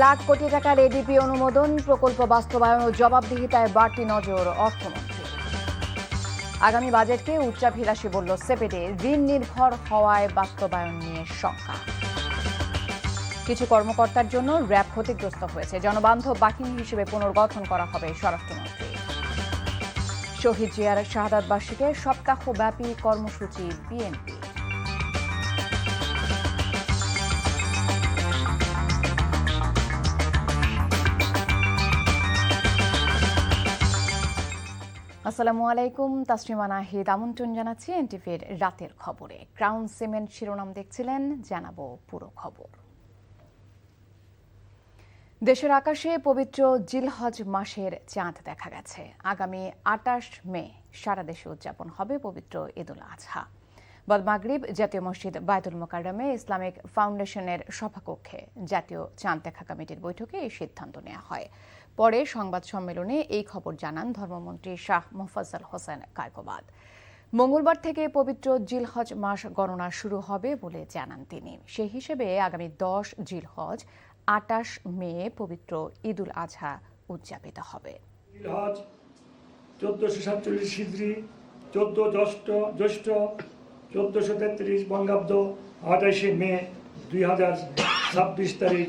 লাখ কোটি টাকার এডিপি অনুমোদন, প্রকল্প বাস্তবায়ন ও জবাবদিহিতায় বাড়তি নজর অর্থমন্ত্রী। আগামী বাজেটকে উচ্চাভিলাষী বলল সেপেডে, ঋণ নির্ভর হওয়ায় বাস্তবায়ন নিয়ে শঙ্কা। কিছু কর্মকর্তার জন্য র্যাব ক্ষতিগ্রস্ত হয়েছে, জনবান্ধব বাহিনী হিসেবে পুনর্গঠন করা হবে স্বরাষ্ট্রমন্ত্রী। শহীদ জিয়ার শাহাদাত বার্ষিকে সপ্তাহব্যাপী কর্মসূচি বিএনপি। আসসালামু আলাইকুম, তাসনিমা নাহিদ আমন্ত্রণ জানাচ্ছি এনটিভির রাতের খবরে। ক্রাউন সিমেন্ট শিরোনাম দেখছিলেন, জানাবো পুরো খবর। দেশের আকাশে পবিত্র জিলহজ মাসের চাঁদ দেখা গেছে। আগামী ২৮ মে সারা দেশে উদযাপন হবে পবিত্র ঈদুল আজহা। বাদ মাগরিব জাতীয় মসজিদ বায়তুল মোকাররমে ইসলামিক ফাউন্ডেশনের সভাকক্ষে জাতীয় চাঁদ দেখা কমিটির বৈঠকে এই সিদ্ধান্ত নেওয়া হয়। পরে সংবাদ সম্মেলনে এই খবর জানান ধর্মমন্ত্রী শাহ মোফাজ্জল হোসেন কায়কোবাদ। মঙ্গলবার থেকে পবিত্র জিলহজ মাস গণনা শুরু হবে বলে জানান তিনি। সেই হিসেবে আগামী ১০ জিলহজ ২৮ মে পবিত্র ঈদুল আজহা উদযাপিত হবে। জিলহজ ১৪৪৭ হিজরি, ১৪ জ্যৈষ্ঠ ১৪৩৩ বঙ্গাব্দ, ২৮ মে ২০২৬ তারিখ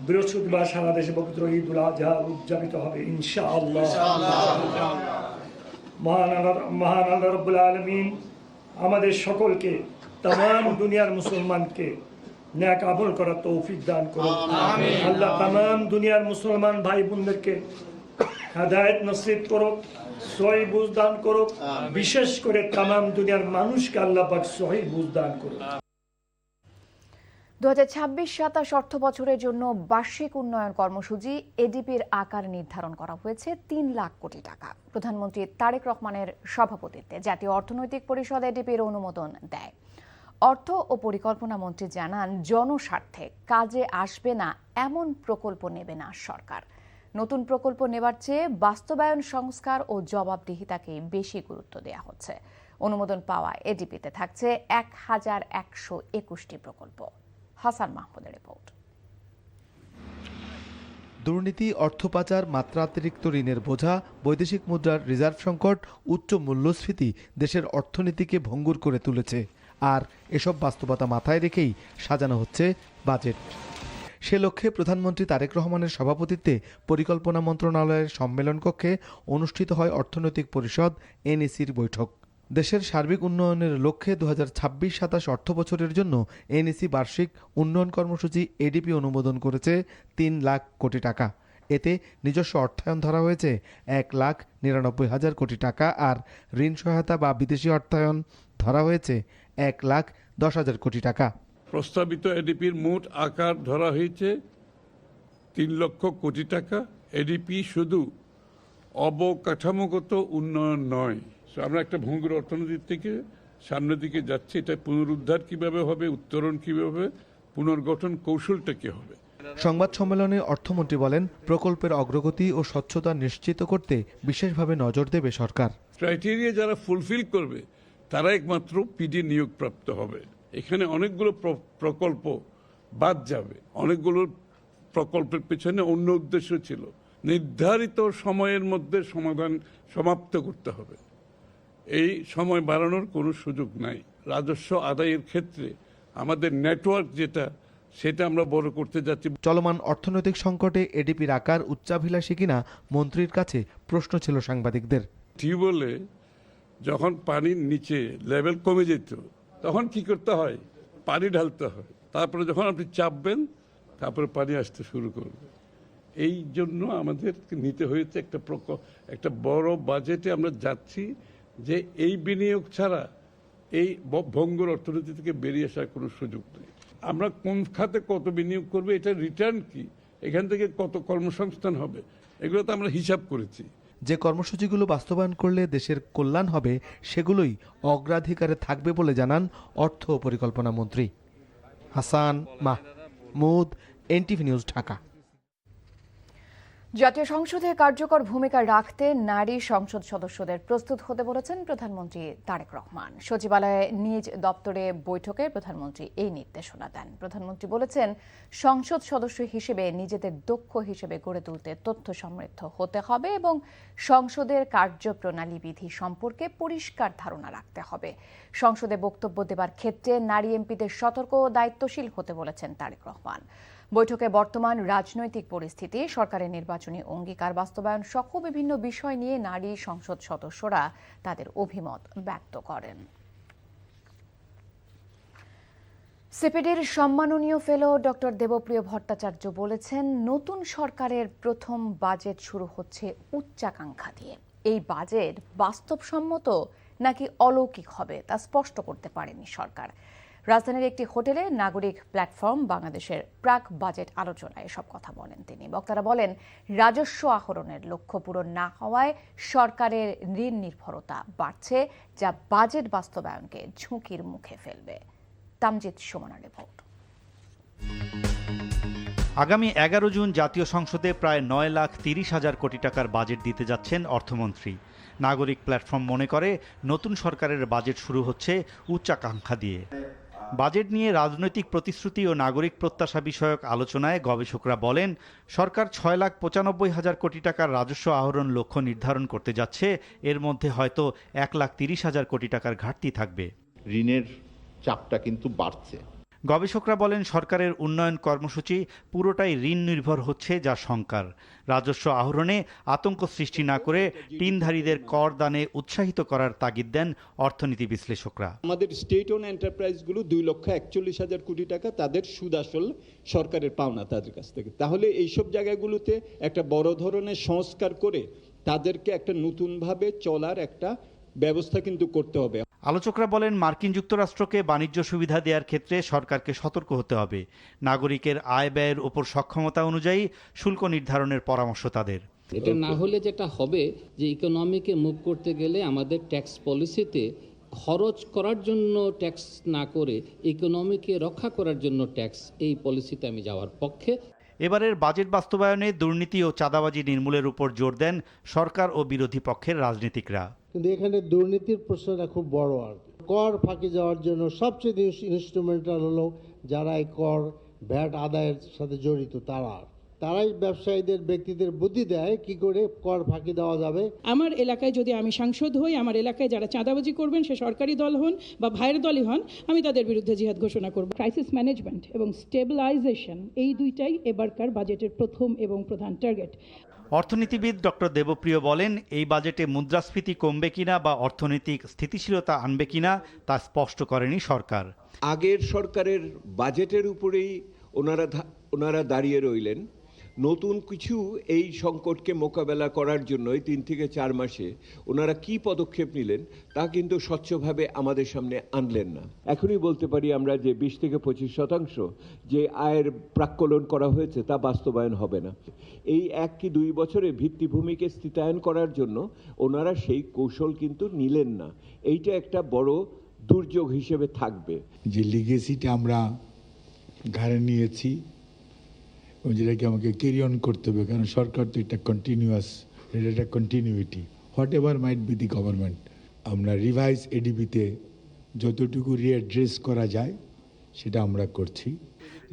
বৃহস্পতিবার সারা দেশে পবিত্র ঈদুল আজহা উদযাপিত হবে ইনশাআল্লাহ। মহান আল্লাহ রাব্বুল আলামিন আমাদের সকলকে, তাম দুনিয়ার মুসলমানকে নেক আমল করার তৌফিক দান করুন। আল্লাহ তাম দুনিয়ার মুসলমান ভাই বোনদেরকে হেদায়েত নসিব করুক, সহি বুঝ দান করুক। বিশেষ করে তাম দুনিয়ার মানুষকে আল্লাহ পাক সহি বুঝ দান করুক। ২০২৬-২৭ অর্থ বছরের জন্য বার্ষিক উন্নয়ন কর্মসূচি এডিপির আকার নির্ধারণ করা হয়েছে ৩ লাখ কোটি টাকা। প্রধানমন্ত্রী তারেক রহমানের সভাপতিত্বে জাতীয় অর্থনৈতিক পরিষদ এডিপির অনুমোদন দেয়। অর্থ ও পরিকল্পনা মন্ত্রী জানান, জনস্বার্থে কাজে আসবে না এমন প্রকল্প নেবে না সরকার। নতুন প্রকল্প নেবার চেয়ে বাস্তবায়ন, সংস্কার ও জবাবদিহিতাকে বেশি গুরুত্ব দেওয়া হচ্ছে। অনুমোদন পাওয়া এডিপিতে থাকছে ১,১২১টি প্রকল্প। হাসান মাহমুদের রিপোর্ট। দুর্নীতি, অর্থ পাচার, মাত্রাতিরিক্ত ঋণের বোঝা, বৈদেশিক মুদ্রার রিজার্ভ সংকট, উচ্চ মূল্যস্ফীতি দেশের অর্থনীতিকে ভঙ্গুর করে তুলেছে। আর এসব বাস্তবতা মাথায় রেখেই সাজানো হচ্ছে বাজেট। সে লক্ষ্যে প্রধানমন্ত্রী তারেক রহমানের সভাপতিত্বে পরিকল্পনা মন্ত্রণালয়ের সম্মেলন কক্ষে অনুষ্ঠিত হয় অর্থনৈতিক পরিষদ এনইসির বৈঠক। দেশের সার্বিক উন্নয়নের লক্ষ্যে ২০২৬-২৭ অর্থ বছরের জন্য এনইসি বার্ষিক উন্নয়ন কর্মসূচি এডিপি অনুমোদন করেছে ৩ লাখ কোটি টাকা। এতে নিজস্ব অর্থায়ন ধরা হয়েছে ১,৯৯,০০০ কোটি টাকা, আর ঋণ সহায়তা বা বিদেশি অর্থায়ন ধরা হয়েছে ১,১০,০০০ কোটি টাকা। প্রস্তাবিত এডিপির মোট আকার ধরা হয়েছে ৩ লক্ষ কোটি টাকা। এডিপি শুধু অবকাঠামোগত উন্নয়ন নয়, আমরা একটা ভঙ্গুর অর্থনীতি থেকে সামনের দিকে যাচ্ছি। এটা পুনরুদ্ধার কিভাবে হবে, উত্তরণ কিভাবে হবে, পুনর্গঠন কৌশলটা কি হবে। সংবাদ সম্মেলনে অর্থমন্ত্রী বলেন, প্রকল্পের অগ্রগতি ও স্বচ্ছতা নিশ্চিত করতে বিশেষভাবে নজর দেবে সরকার। ক্রাইটেরিয়া যারা ফুলফিল করবে তারা একমাত্র পিডি নিয়োগপ্রাপ্ত হবে। এখানে অনেকগুলো প্রকল্প বাদ যাবে, অনেকগুলো প্রকল্পের পেছনে অন্য উদ্দেশ্য ছিল। নির্ধারিত সময়ের মধ্যে সমাধান সমাপ্ত করতে হবে। এই সময় বাড়ানোর কোনো সুযোগ নাই। রাজস্ব আদায়ের ক্ষেত্রে আমাদের নেটওয়ার্ক সেটা আমরা বড় করতে যাচ্ছি। চলমান অর্থনৈতিক সংকটে এডিপির আকার উচ্চাভিলাষী কিনা মন্ত্রীর কাছে প্রশ্ন ছিল সাংবাদিকদের। টিউবওয়েলে যখন পানির নিচে লেভেল কমে যেত, তখন কি করতে হয়? পানি ঢালতে হয়। তারপরে যখন আপনি চাপবেন, তারপরে পানি আসতে শুরু করবে। এই জন্য আমাদের নিতে হয়েছে একটা বড় বাজেটে আমরা যাচ্ছি, যে এই বিনিয়োগ ছাড়া এই ভঙ্গুর অর্থনীতি থেকে বেরিয়ে আসার কোনো সুযোগ নেই। আমরা কোন খাতে কত বিনিয়োগ করবে, এটা রিটার্ন কি, এখান থেকে কত কর্মসংস্থান হবে, এগুলো তো আমরা হিসাব করেছি। যে কর্মসূচিগুলো বাস্তবায়ন করলে দেশের কল্যাণ হবে, সেগুলোই অগ্রাধিকারে থাকবে বলে জানান অর্থ ও পরিকল্পনা মন্ত্রী। Hasan Mahmud, NTV news, Dhaka. জাতীয় সংসদে কার্যকর ভূমিকা রাখতে নারী সংসদ সদস্যদের প্রস্তুত হতে বলেছেন প্রধানমন্ত্রী তারেক রহমান। সচিবালয়ে নিজ দপ্তরে বৈঠকে প্রধানমন্ত্রী এই নির্দেশনা দেন। প্রধানমন্ত্রী বলেছেন, সংসদ সদস্য হিসেবে নিজেদের দক্ষ হিসেবে গড়ে তুলতে তথ্য সমৃদ্ধ হতে হবে এবং সংসদের কার্যপ্রণালী বিধি সম্পর্কে পরিষ্কার ধারণা রাখতে হবে। সংসদে বক্তব্য দেবার ক্ষেত্রে নারী এমপিদের সতর্ক ও দায়িত্বশীল হতে বলেছেন তারেক রহমান। বৈঠকে বর্তমান রাজনৈতিক পরিস্থিতি, সরকারের নির্বাচনী অঙ্গীকার বাস্তবায়ন সহ বিভিন্ন বিষয় নিয়ে নারী সংসদ সদস্যরা তাদের অভিমত ব্যক্ত করেন। সিপিডির সম্মাননীয় ফেলো ডক্টর দেবপ্রিয় ভট্টাচার্য বলেছেন, নতুন সরকারের প্রথম বাজেট শুরু হচ্ছে উচ্চাকাঙ্ক্ষা দিয়ে। এই বাজেট বাস্তবসম্মত নাকি অলৌকিক হবে তা স্পষ্ট করতে পারেনি সরকার। রাজধানীর একটি হোটেলে নাগরিক প্ল্যাটফর্ম বাংলাদেশের প্রাক বাজেট আলোচনায় এসব কথা বলেন তিনি। বক্তারা বলেন, রাজস্ব আহরণের লক্ষ্য পূরণ না হওয়ায় সরকারের ঋণ নির্ভরতা বাড়ছে, যা বাজেট বাস্তবায়নকে ঝুঁকির মুখে ফেলবে। তামজিদ সুমনার রিপোর্ট। আগামী 11 জুন জাতীয় সংসদে প্রায় 9,30,000 কোটি টাকার বাজেট দিতে যাচ্ছেন অর্থমন্ত্রী। নাগরিক প্ল্যাটফর্ম মনে করে, নতুন সরকারের বাজেট শুরু হচ্ছে উচ্চাকাঙ্ক্ষা দিয়ে। বাজেট নিয়ে রাজনৈতিক প্রতিশ্রুতি ও নাগরিক প্রত্যাশা বিষয়ক আলোচনায় গবেষকরা বলেন, সরকার 6,95,000 কোটি টাকার রাজস্ব আহরণ লক্ষ্য নির্ধারণ করতে যাচ্ছে। এর মধ্যে হয়তো 1,30,000 কোটি টাকার ঘাটতি থাকবে। ঋণের চাপটা কিন্তু বাড়ছে। গবেষকরা বলেন, সরকারের উন্নয়ন কর্মসূচি পুরোটাই ঋণ নির্ভর হচ্ছে, যা শঙ্কার। রাজস্ব আহরণে আতঙ্ক সৃষ্টি না করে ঋণধারীদের কর দানে উৎসাহিত করার তাগিদ দেন অর্থনীতি বিশ্লেষকরা। আমাদের স্টেট ওন এন্টারপ্রাইজগুলো 2,41,000 কোটি টাকা তাদের সুদ আসল সরকারের পাওনা তাদের কাছ থেকে। তাহলে এইসব জায়গাগুলোতে একটা বড় ধরনের সংস্কার করে তাদেরকে একটা নতুনভাবে চলার একটা ব্যবস্থা কিন্তু করতে হবে। আলোচকরা বলেন, মার্কিন যুক্তরাষ্ট্রকে বাণিজ্য সুবিধা দেওয়ার ক্ষেত্রে সরকারকে সতর্ক হতে হবে। নাগরিকের আয় ব্যয়ের উপর সক্ষমতা অনুযায়ী শুল্ক নির্ধারণের পরামর্শ তাদের। এটা না হলে যেটা হবে যে ইকোনমিকে মুভ করতে গেলে আমাদের ট্যাক্স পলিসিতে খরচ করার জন্য ট্যাক্স না করে ইকোনমিকে রক্ষা করার জন্য ট্যাক্স, এই পলিসিতে আমি যাওয়ার পক্ষে। এবারের বাজেট বাস্তবায়নে দুর্নীতি ও চাঁদাবাজি নির্মূলের উপর জোর দেন সরকার ও বিরোধী পক্ষের রাজনীতিকরা। কিন্তু এখানে দুর্নীতির প্রশ্নটা খুব বড়। আর কর ফাঁকি যাওয়ার জন্য সবচেয়ে ইনস্ট্রুমেন্টাল হলো যারা এই কর ভ্যাট আদায়ের সাথে জড়িত, তারাই ব্যবসায়ীদের ব্যক্তিদের বুদ্ধি দেয় কি করে কর ফাঁকি দেওয়া যাবে। আমার এলাকায় যদি আমি সাংসদ হই, আমার এলাকায় যারা চাঁদাবাজি করবেন, সে সরকারি দল হন বা ভাইয়ের দলই হন, আমি তাদের বিরুদ্ধে জিহাদ ঘোষণা করব। ক্রাইসিস ম্যানেজমেন্ট এবং স্টেবিলাইজেশন, এই দুইটাই এবারকার বাজেটের প্রথম এবং প্রধান টার্গেট। অর্থনীতিবিদ ডক্টর দেবপ্রিয় বলেন, এই বাজেটে মুদ্রাস্ফীতি কমবে কিনা বা অর্থনৈতিক স্থিতিশীলতা আনবে কিনা তা স্পষ্ট করেনি সরকার। আগের সরকারের বাজেটের উপরেই ওনারা দাঁড়িয়ে রইলেন। নতুন কিছু এই সংকটকে মোকাবেলা করার জন্য 3 থেকে 4 মাসে ওনারা কি পদক্ষেপ নিলেন তা কিন্তু স্বচ্ছভাবে আমাদের সামনে আনলেন না। এখনই বলতে পারি আমরা যে 20 থেকে 25% যে আয়ের প্রাক্কলন করা হয়েছে তা বাস্তবায়ন হবে না। এই 1 কি 2 বছরে ভিত্তিভূমিকে স্থিতায়ন করার জন্য ওনারা সেই কৌশল কিন্তু নিলেন না। এইটা একটা বড় দুর্যোগ হিসেবে থাকবে। যে লিগেসিটা আমরা ঘাড়ে নিয়েছি, যেটাকে আমাকে ক্যারি অন করতে হবে, কারণ সরকার তো এটা কন্টিনিউয়াস, এটা একটা continuity, what ever might be the government. আমরা রিভাইজ এডিবিতে যতটুকু রিঅ্যাড্রেস করা যায় সেটা আমরা করছি।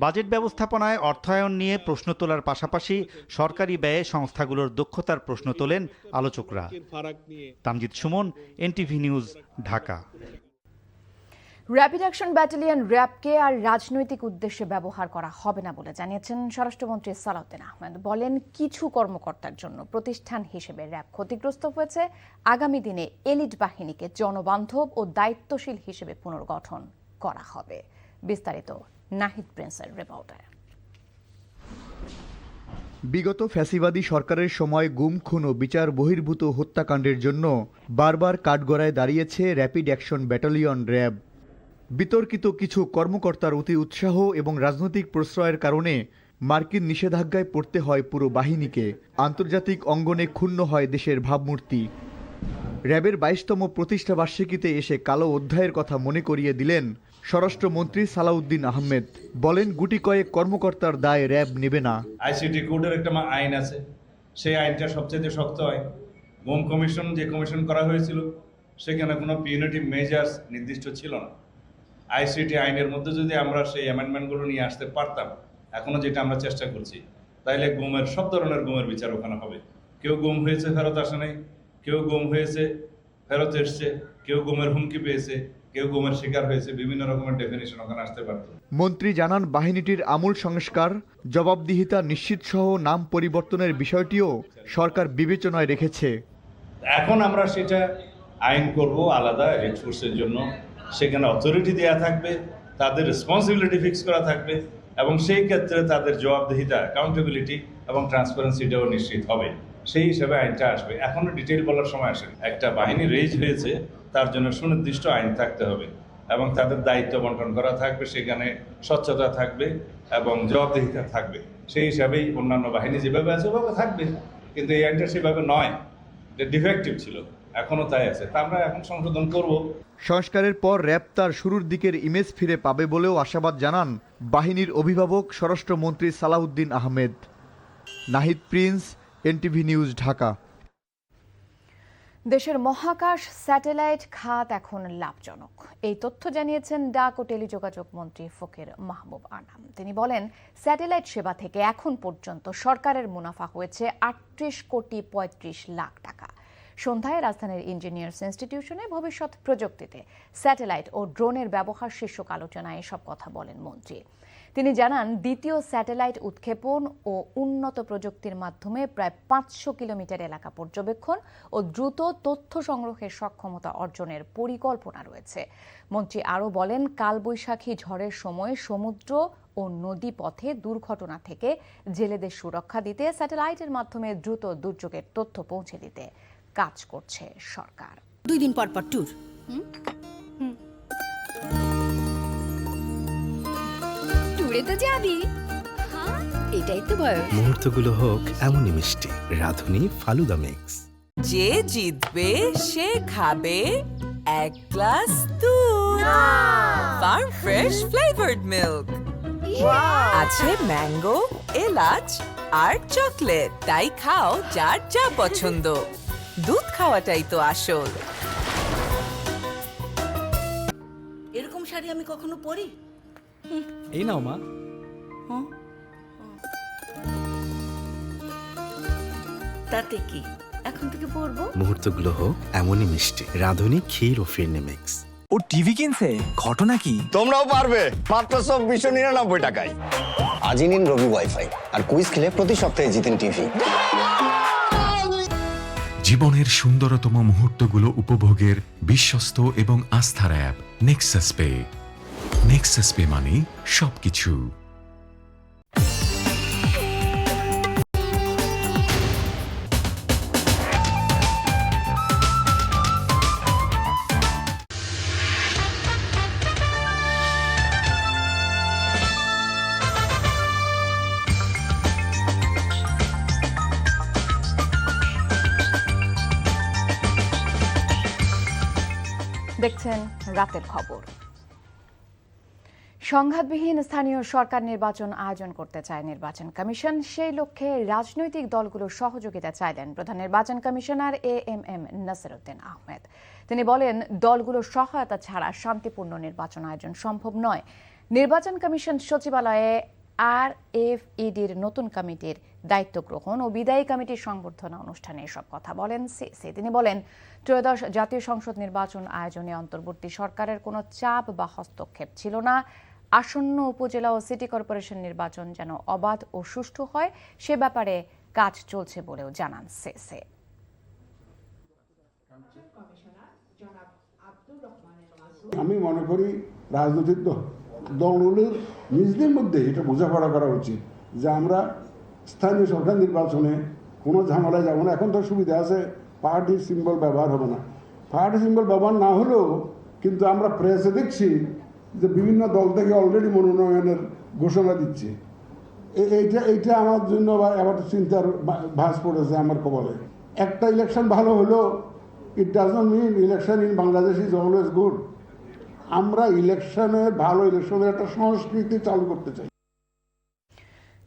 বাজেট ব্যবস্থাপনায় অর্থায়ন নিয়ে প্রশ্ন তোলার পাশাপাশি সরকারি ব্যয়ে সংস্থাগুলোর দক্ষতার প্রশ্ন তোলেন আলোচকরা। Tamjid Sumon, NTV news, Dhaka. Rapid action battalion র্যাবকে আর রাজনৈতিক উদ্দেশ্যে ব্যবহার করা হবে না বলে জানিয়েছেন স্বরাষ্ট্রমন্ত্রী সালাউদ্দিন আহমেদ। বলেন, কিছু কর্মকর্তার জন্য প্রতিষ্ঠান হিসেবে র্যাব ক্ষতিগ্রস্ত হয়েছে। আগামী দিনে এলিট বাহিনীকে জনবান্ধব ও দায়িত্বশীল হিসেবে পুনর্গঠন করা হবে। বিস্তারিত নাহিদ প্রিন্সের রিপোর্টে। বিগত ফ্যাসিবাদী সরকারের সময় গুম, খুন ও বিচার বহির্ভূত হত্যাকাণ্ডের জন্য বারবার কাঠগড়ায় দাঁড়িয়েছে র্যাপিড অ্যাকশন ব্যাটালিয়ন র্যাব। বিতর্কিত কিছু কর্মকর্তার অতি উৎসাহ এবং রাজনৈতিক প্রশ্রয়ের কারণে মার্কিন নিষেধাজ্ঞায় পড়তে হয় পুরো বাহিনীকে। আন্তর্জাতিক অঙ্গনে ক্ষুণ্ণ হয় দেশের ভাবমূর্তি। র্যাবের 22তম প্রতিষ্ঠাবার্ষিকীতে এসে কালো অধ্যায়ের কথা মনে করিয়ে দিলেন স্বরাষ্ট্রমন্ত্রী সালাউদ্দিন আহমেদ। বলেন, গুটি কয়েক কর্মকর্তার দায় র্যাব নেবে না। আইসিটি কোডের একটা আইন আছে, সেই আইনটা সবচেয়ে শক্ত হয়। গুম কমিশন যে কমিশন করা হয়েছিল সেখানে কোনো পিউনিটিভ মেজার্স নির্দিষ্ট ছিল না। আইসিটি আইনের মধ্যে যদি আমরা সেই অ্যামেন্ডমেন্টগুলো নিয়ে আসতে পারতাম, এখনো যেটা আমরা চেষ্টা করছি, তাইলে গুমের সব ধরনের গুমের বিচার ওখানে হবে। কেউ গুম হয়েছে ফেরত আসে নাই, কেউ গুম হয়েছে ফেরত এসছে, কেউ গুমের হুমকি পেয়েছে, কেউ গুমের শিকার হয়েছে, বিভিন্ন রকমের ডেফিনিশন ওখানে আসতে পারত। মন্ত্রী জানান বাহিনীটির আমূল সংস্কার, জবাবদিহিতা নিশ্চিত সহ নাম পরিবর্তনের বিষয়টিও সরকার বিবেচনায় রেখেছে। এখন আমরা সেটা আইন করব আলাদা এলিট ফোর্সের জন্য, সেখানে অথরিটি দেওয়া থাকবে, তাদের রেসপন্সিবিলিটি ফিক্স করা থাকবে এবং সেই ক্ষেত্রে তাদের জবাবদিহিতা, অ্যাকাউন্টেবিলিটি এবং ট্রান্সপারেন্সিটাও নিশ্চিত হবে। সেই হিসাবে আইনটা আসবে। এখনো ডিটেইল বলার সময় আসে। একটা বাহিনী রেজ হয়েছে, তার জন্য সুনির্দিষ্ট আইন থাকতে হবে এবং তাদের দায়িত্ব বন্টন করা থাকবে, সেখানে স্বচ্ছতা থাকবে এবং জবাবদিহিতা থাকবে। সেই হিসাবেই অন্যান্য বাহিনী যেভাবে আছে ওভাবে থাকবে, কিন্তু এই আইনটা সেভাবে নয়, এটা ডিফেক্টিভ ছিল, এখনো তাই আছে। তা আমরা এখন সংশোধন করব। সংস্কারের পর র্যাব তার শুরুর দিকের ইমেজ ফিরে পাবে বলেও আশাবাদ জানান বাহিনীর অভিভাবক স্বরাষ্ট্রমন্ত্রী Salahuddin Ahmed. Nahid Prince, NTV news, Dhaka. দেশের মহাকাশ স্যাটেলাইট খাত এখন লাভজনক, এই তথ্য জানিয়েছেন ডাক ও টেলিযোগাযোগ মন্ত্রী ফকির মাহবুব আনাম। তিনি বলেন, স্যাটেলাইট সেবা থেকে এখন পর্যন্ত সরকারের মুনাফা হয়েছে ৩৮ কোটি ৩৫ লাখ টাকা। সন্ধ্যায় রাজধানীর ইঞ্জিনিয়ার্স ইনস্টিটিউশনে ভবিষ্যৎ প্রযুক্তিতে স্যাটেলাইট ও ড্রোনের ব্যবহার শীর্ষক আলোচনায় এসব কথা বলেন মন্ত্রী। তিনি জানান, দ্বিতীয় স্যাটেলাইট উৎক্ষেপণ ও উন্নত প্রযুক্তির মাধ্যমে প্রায় ৫০০ কিলোমিটার এলাকা পর্যবেক্ষণ ও দ্রুত তথ্য সংগ্রহের সক্ষমতা অর্জনের পরিকল্পনা রয়েছে। মন্ত্রী আরও বলেন, কালবৈশাখী ঝড়ের সময় সমুদ্র ও নদী পথে দুর্ঘটনা থেকে জেলেদের সুরক্ষা দিতে স্যাটেলাইটের মাধ্যমে দ্রুত দুর্যোগের তথ্য পৌঁছে দিতে কাজ করছে সরকার। 2 দিন পর পর ট্যুর, ট্যুরে তো যাবি, এটাই তো বয়স। মুহূর্তগুলো হোক এমনই মিষ্টি। রাধুনী ফালুদা মিক্স। যে জিতবে সে খাবে 1 গ্লাস দুধ, ফার্ম ফ্রেশ ফ্লেভার্ড মিল্ক, আছে ম্যাঙ্গো, এলাচ আর চকলেট। তাই খাও যার যা পছন্দ, দুধ খাওয়াটাই তো আসল। এরকম শাড়ি আমি কখনো পরি? এই নাও মা। তাতে কি, এখন থেকে পরবো। মুহূর্তগুলো হোক এমনই মিষ্টি। রাধুনী ক্ষীর ও ফিরনি মিক্স। ও টিভি কিনছে, ঘটনা কি? তোমরাও পারবে মাত্র ২৪৯৯ টাকায়। আজই নিন রবি ওয়াইফাই আর কুইজ খেলে প্রতি সপ্তাহে জিতেন টিভি। জীবনের সুন্দরতম মুহূর্তগুলো উপভোগের বিশ্বস্ত এবং আস্থার app Nexus pay. Nexus pay মানে সবকিছু। দেখছেন রাতের খবর। সংঘাতবিহীন স্থানীয় সরকার নির্বাচন আয়োজন করতে চায় নির্বাচন কমিশন। সেই লক্ষ্যে রাজনৈতিক দলগুলোর সহযোগিতা চাইলেন প্রধান নির্বাচন কমিশনার এএমএম নাসিরউদ্দিন আহমেদ। তিনি বলেন, দলগুলোর সহায়তা ছাড়া শান্তিপূর্ণ নির্বাচন আয়োজন সম্ভব নয়। নির্বাচন কমিশন সচিবালয়ে RFEDর নতুন কমিটির দায়িত্ব গ্রহণ ও বিদায়ী কমিটির সংবর্ধনা অনুষ্ঠানে এসব কথা বলেন সিসি। তিনি বলেন, ত্রয়োদশ জাতীয় সংসদ নির্বাচন আয়োজনে অন্তর্বর্তী সরকারের কোনো চাপ বা হস্তক্ষেপ ছিল না। আসন্ন উপজেলা ও সিটি কর্পোরেশন নির্বাচন যেন অবাধ ও সুষ্ঠু হয় সে ব্যাপারে কাজ চলছে বলেও জানান সিসি। আমি মনে করি রাজনৈতিক দলগুলোর নিজেদের মধ্যে এটা বোঝাপড়া করা উচিত যে আমরা স্থানীয় সরকার নির্বাচনে কোনো ঝামেলায় যাব না। এখন তো সুবিধা আছে, পার্টির সিম্বল ব্যবহার হবে না। পার্টি সিম্বল ব্যবহার না হলেও কিন্তু আমরা প্রেসে দেখছি যে বিভিন্ন দল থেকে অলরেডি মনোনয়নের ঘোষণা দিচ্ছে। এইটা আমার জন্য আবার চিন্তার ভাঁজ পড়েছে আমার কবলে। একটা ইলেকশন ভালো হলেও it does not mean election in Bangladesh is always good. আমরা ভালো ইলেকশনের একটা সংস্কৃতি চালু করতে চাই।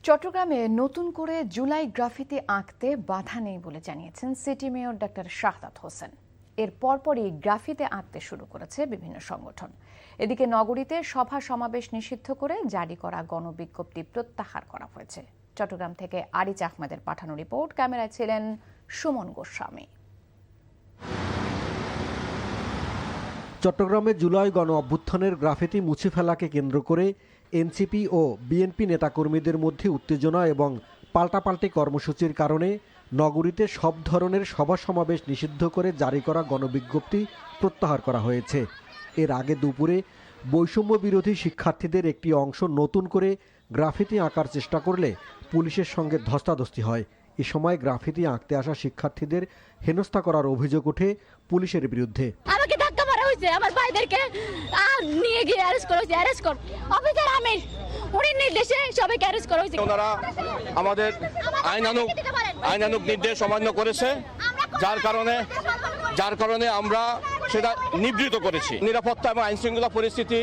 চট্টগ্রামে নতুন করে জুলাই গ্রাফিতি আঁকতে বাধা নেই বলে জানিয়েছেন city mayor doctor Shahadat Hossain. এর পরপরই গ্রাফিতি আঁকতে শুরু করেছে বিভিন্ন সংগঠন। এদিকে নগরীতে সভা সমাবেশ নিষিদ্ধ করে জারি করা গণবিজ্ঞপ্তি প্রত্যাহার করা হয়েছে। চট্টগ্রাম থেকে আরিজ আহমেদের পাঠানো রিপোর্ট, ক্যামেরায় ছিলেন সুমন গোস্বামী। চট্টগ্রামে জুলাই গণ অভ্যুত্থানের গ্রাফিতি মুছে ফেলাকে কেন্দ্র করে এনসিপি ও বিএনপি নেতাকর্মীদের মধ্যে উত্তেজনা এবং পাল্টাপাল্টি কর্মসূচির কারণে নগরীতে সব ধরনের সভা সমাবেশ নিষিদ্ধ করে জারি করা গণবিজ্ঞপ্তি প্রত্যাহার করা হয়েছে। এর আগে দুপুরে বৈষম্য বিরোধী শিক্ষার্থীদের একটি অংশ নতুন করে গ্রাফিতি আঁকার চেষ্টা করলে পুলিশের সঙ্গে ধস্তাধস্তি হয়। এ সময় গ্রাফিতি আঁকতে আসা শিক্ষার্থীদের হেনস্থা করার অভিযোগ ওঠে পুলিশের বিরুদ্ধে। আমাকে ধাক্কা মারা হয়েছে, আমার ভাইদেরকে নিয়ে গিয়ে অ্যারেস্ট করা হয়েছে। অ্যারেস্ট কর অফিসার আমির, উনি নির্দেশে সবাইকে অ্যারেস্ট করা হয়েছে। ওনারা আমাদের আইনানুগ নির্দেশ অমান্য করেছে, যার কারণে আমরা সেটা নিবৃত করেছি। নিরাপত্তা এবং আইন শৃঙ্খলা পরিস্থিতি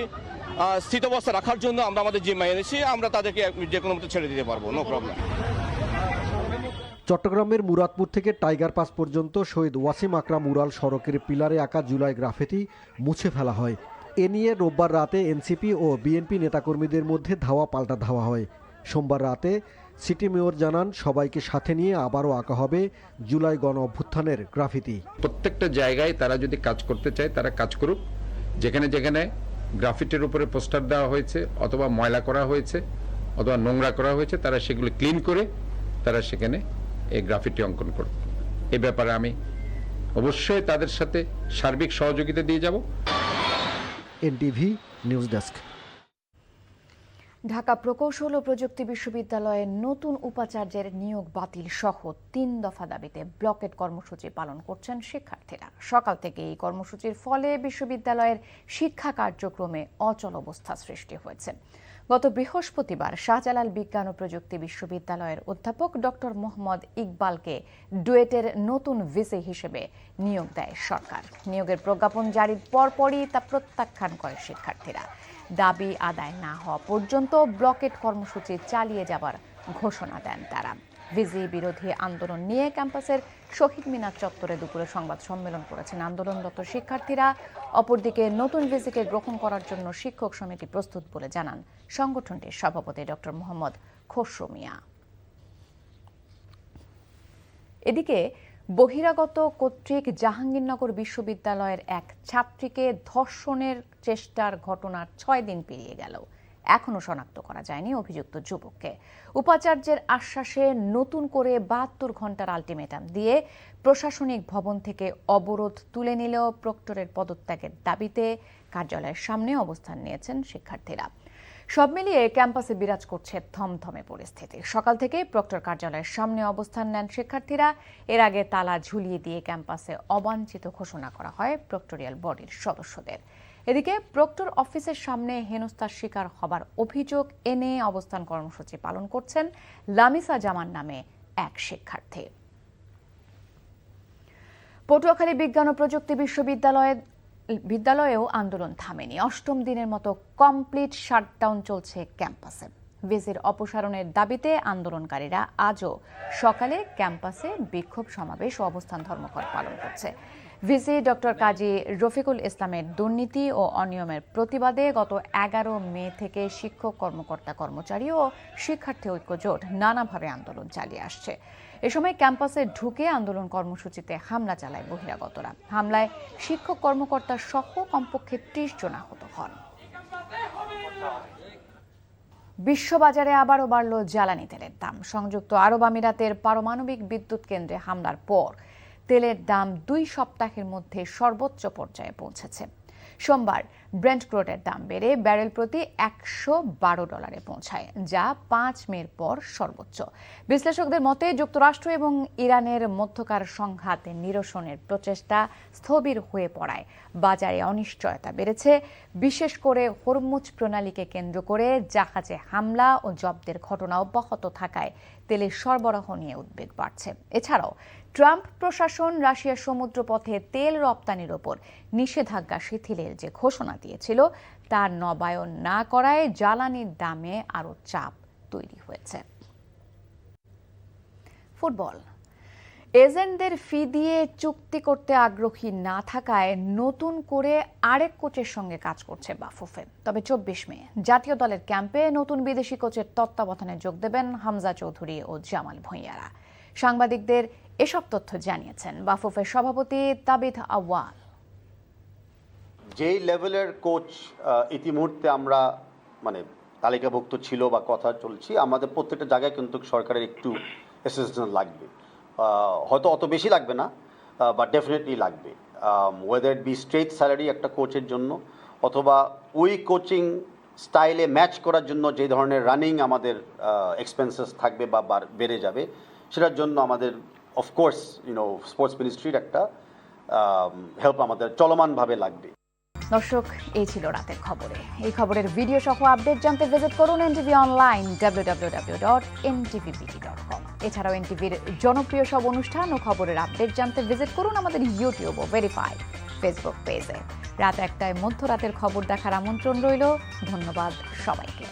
স্থিতাবস্থা রাখার জন্য আমরা আমাদের জিম্মায় এনেছি। আমরা তাদেরকে যে কোনো মতো ছেড়ে দিতে পারবো, নো প্রবলেম। চট্টগ্রামের মুরাদপুর থেকে টাইগার পাস পর্যন্ত শহীদ ওয়াসিম আকরাম মুরাল সড়কের পিলারে আঁকা জুলাই গ্রাফিতি মুছে ফেলা হয়। এ নিয়ে রোববার রাতে এনসিপি ও বিএনপি নেতাকর্মীদের মধ্যে ধাওয়া পাল্টা ধাওয়া হয়। সোমবার রাতে সিটি মেয়র জানান, সবাইকে সাথে নিয়ে আবারও আঁকা হবে জুলাই গণ অভ্যুত্থানের গ্রাফিতি। প্রত্যেকটা জায়গায় তারা যদি কাজ করতে চায় তারা কাজ করুক। যেখানে যেখানে গ্রাফিটির উপরে পোস্টার দেওয়া হয়েছে অথবা ময়লা করা হয়েছে অথবা নোংরা করা হয়েছে, তারা সেগুলো ক্লিন করে তারা সেখানে এই গ্রাফিটি অঙ্কন করবে। এ ব্যাপারে আমি অবশ্যই তাদের সাথে সার্বিক সহযোগিতা দিয়ে যাব। NTV news desk. ঢাকা প্রকৌশল ও প্রযুক্তি বিশ্ববিদ্যালয়ের নতুন উপাচার্যের নিয়োগ বাতিল সহ 3 দফা দাবিতে ব্লকেট কর্মসূচি পালন করছেন শিক্ষার্থীরা। সকাল থেকে এই কর্মসূচির ফলে বিশ্ববিদ্যালয়ের শিক্ষা কার্যক্রমে অচল অবস্থা সৃষ্টি হয়েছে। গত বৃহস্পতিবার শাহজালাল বিজ্ঞান ও প্রযুক্তি বিশ্ববিদ্যালয়ের অধ্যাপক ডক্টর মোহাম্মদ ইকবালকে ডুয়েটের নতুন ভিসি হিসেবে নিয়োগ দেয় সরকার। নিয়োগের প্রজ্ঞাপন জারির পরপরই তা প্রত্যাখ্যান করে শিক্ষার্থীরা। দাবি আদায় না হওয়া পর্যন্ত ব্লকেট কর্মসূচি চালিয়ে যাবার ঘোষণা দেন তারা। ভিসি বিরোধী আন্দোলন নিয়ে ক্যাম্পাসের শহীদ মিনার চত্বরে দুপুরে সংবাদ সম্মেলন করেছেন আন্দোলনরত শিক্ষার্থীরা। অপরদিকে নতুন ভিসিকে গ্রহণ করার জন্য শিক্ষক সমিতি প্রস্তুত বলে জানান সংগঠনটির সভাপতি ডক্টর মোহাম্মদ খসরু মিয়া। এদিকে বহিরাগত কর্তৃক জাহাঙ্গীরনগর বিশ্ববিদ্যালয়ের এক ছাত্রীকে ধর্ষণের চেষ্টার ঘটনার 6 দিন পেরিয়ে গেল, এখনো শনাক্ত করা যায়নি অভিযুক্ত যুবককে। উপাচার্যের আশ্বাসে নতুন করে 72 ঘন্টার আলটিমেটাম দিয়ে প্রশাসনিক ভবন থেকে অবরোধ তুলে নিলেও প্রক্টরের পদত্যাগের দাবিতে কার্যালয়ের সামনে অবস্থান নিয়েছেন শিক্ষার্থীরা। সব মিলিয়ে ক্যাম্পাসে বিরাজ করছে থমথমে পরিস্থিতি। সকাল থেকে প্রক্টর কার্যালয়ের সামনে অবস্থান নেন শিক্ষার্থীরা। এর আগে তালা ঝুলিয়ে দিয়ে ক্যাম্পাসে অবাঞ্ছিত ঘোষণা করা হয় প্রক্টোরিয়াল বডির সদস্যদের। এদিকে প্রক্টর অফিসের সামনে হেনস্থার শিকার হবার অভিযোগ এনে অবস্থান কর্মসূচি পালন করছেন লামিসা জামান নামে এক শিক্ষার্থী। পটুয়াখালী বিজ্ঞান ও প্রযুক্তি বিদ্যালয়েও আন্দোলন থামেনি। 8ম দিনের মতো কমপ্লিট শাটডাউন চলছে ক্যাম্পাসে। ভিসির অপসারণের দাবিতে আন্দোলনকারীরা আজও সকালে ক্যাম্পাসে বিক্ষোভ সমাবেশ ও অবস্থান ধর্মঘট পালন করছে। ভিসি ডক্টর কাজী রফিকুল ইসলামের দুর্নীতি ও অনিয়মের প্রতিবাদে গত 11 মে থেকে শিক্ষক, কর্মকর্তা, কর্মচারী ও শিক্ষার্থী ঐক্য জোট নানাভাবে আন্দোলন চালিয়ে আসছে। এ সময় ক্যাম্পাসে ঢুকে আন্দোলন কর্মসূচিতে হামলা চালায় বহিরাগতরা। হামলায় শিক্ষক, কর্মকর্তা সহ কমপক্ষে 30 জন আহত হন। বিশ্ববাজারে আবারও বাড়ল জ্বালানি তেলের দাম। সংযুক্ত আরব আমিরাতের পারমাণবিক বিদ্যুৎ কেন্দ্রে হামলার পর তেলের দাম 2 সপ্তাহের মধ্যে সর্বোচ্চ পর্যায়ে পৌঁছেছে। সোমবার ব্রেন্ট ক্রুডের দাম বেড়ে ব্যারেল প্রতি $112 পৌঁছায়, যা 5 মের পর সর্বোচ্চ। বিশ্লেষকদের মতে যুক্তরাষ্ট্র এবং ইরানের মধ্যকার সংঘাত নিরসনের প্রচেষ্টা স্থবির হয়ে পড়ায় বাজারে অনিশ্চয়তা বেড়েছে। বিশেষ করে হরমুজ প্রণালীকে কেন্দ্র করে জাহাজে হামলা ও জব্দের ঘটনা অব্যাহত থাকায় তেলের সরবরাহ নিয়ে উদ্বেগ বাড়ছে। এছাড়াও ট্রাম্প প্রশাসন রাশিয়ার সমুদ্রপথে তেল রপ্তানির ওপর নিষেধাজ্ঞা শিথিলের যে ঘোষণা দিয়েছিল তার নবায়ন না করায় জ্বালানির দামে আরও চাপ তৈরি হয়েছে। ফুটবল। এজেন্টদের ফি দিয়ে চুক্তি করতে আগ্রহী না থাকায় নতুন করে আরেক কোচের সঙ্গে কাজ করছে বাফুফে। তবে 24 মে জাতীয় দলের ক্যাম্পে নতুন বিদেশি কোচের তত্ত্বাবধানে যোগ দেবেন হামজা চৌধুরী ও জামাল ভূঁইয়ারা। সাংবাদিকদের এসব তথ্য জানিয়েছেন বাফুফের সভাপতি তাবিথ আউয়াল। যেই লেভেলের কোচ ইতিমুহূর্তে আমরা তালিকাভুক্ত ছিল বা কথা চলছি, আমাদের প্রত্যেকটা জায়গায় কিন্তু সরকারের একটু অ্যাসিস্ট্যান্স লাগবে। হয়তো অত বেশি লাগবে না, বাট ডেফিনেটলি লাগবে। Weather it be straight salary একটা কোচের জন্য, অথবা ওই কোচিং স্টাইলে ম্যাচ করার জন্য যে ধরনের রানিং আমাদের এক্সপেন্সেস থাকবে বা বেড়ে যাবে, সেটার জন্য আমাদের অফকোর্স স্পোর্টস মিনিস্ট্রির একটা হেল্প আমাদের চলমানভাবে লাগবে। দর্শক, এই ছিল রাতের খবরে। এই খবরের ভিডিও সহ আপডেট জানতে ভিজিট করুন এনটিভি অনলাইন www.ntvpt.com। এছাড়াও এনটিভির জনপ্রিয় সব অনুষ্ঠান ও খবরের আপডেট জানতে ভিজিট করুন আমাদের ইউটিউব ও ভেরিফাইড ফেসবুক পেজে। রাত 1টায় মধ্যরাতের খবর দেখার আমন্ত্রণ রইল। ধন্যবাদ সবাইকে।